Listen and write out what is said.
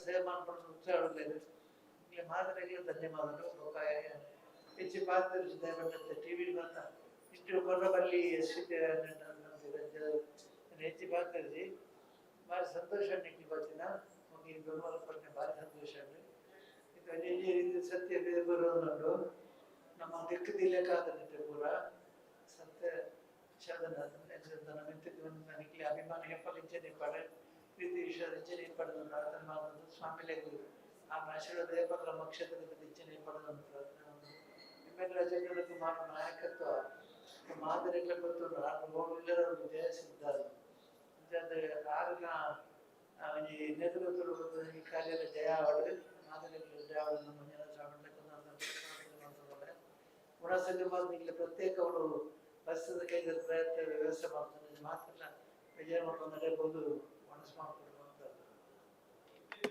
ಸೇವೆ ಮಾಡ್ಕೊಂಡು ಉತ್ಸಾಹ ಒಳ್ಳೆಯದು ಇಲ್ಲಿ ಮಾದರಿಗೆ ಧನ್ಯವಾದಗಳು ಬೊಕ್ಕಾಯ ಹೆಚ್ಚು ಪಾತ್ರ ದಯಪಟ್ಟಂತೆ ಟಿ ವಿ ಬಂದ ಇಷ್ಟು ಕೊರಬಲ್ಲಿ ಎಷ್ಟು ಹೆಚ್ಚು ಪಾತ್ರಜಿ ಭಾರಿ ಸಂತೋಷ ನಿಕ್ಲಿ ಬರ್ತೀನ ಮುಗಿ ಬೆಂಬಲ ಪಟ್ಟೆ ಭಾರಿ ಸಂತೋಷ ಇದು ಸತ್ಯ ಬರುವುದುಂಟು ನಮ್ಮ ದಿಕ್ಕದಿಲ್ಲಕ್ಕಾಗದಿತ್ತು ಪೂರ ಸತ್ಯ ಶಬ್ದ ನಿಕ್ಲಿ ಅಭಿಮಾನ ಹೆಪ್ಪಲು ಇಂಚನೆ ಪಡೆ ಪ್ರೀತಿ ವಿಷಯದ ಇಂಚನೆ ಪಡೆದು ಪ್ರಾರ್ಥನೆ ಮಾಡುವುದು ಸ್ವಾಮಿಲೇ ಆ ಆಶೀರ್ವಾದ ದೇವರ ಮಕ್ಷೇತ್ರದ ಇಂಚನೆ ಪಡೆದು ಪ್ರಾರ್ಥನೆ ನಿಮ್ಮೆಲ್ಲ ಜನರಿಗೆ ಮಾಡೋ ನಾಯಕತ್ವ ಮಾದರಿಗಳ ಗೊತ್ತು ಹೋಗಿಲ್ಲರೂ ಜಯ ಸಿದ್ಧಾರ ಆಗ ಈ ನೇತೃತ್ವ ಈ ಕಾರ್ಯದ ಜಯ ಅವಳು ಮಾದರಿಗಳ ಜಯ ಅವಳನ್ನು ಮುಂದಿನ ಇಲ್ಲಿ ಪ್ರತ್ಯೇಕ ಅವರು ಬಸ್ಸದ ಕೈದಲ್ಲಿ ಪ್ರಯತ್ನ ವ್ಯವಸ್ಥೆ ಮಾಡ್ತಾರೆ ಮಾತ್ರ ವಿಜಯ ಮಾಡ್ಕೊಂಡು ನಡೆಯಬಹುದು ಮನಸ್ಸು ಮಾಡ್ತಾರೆ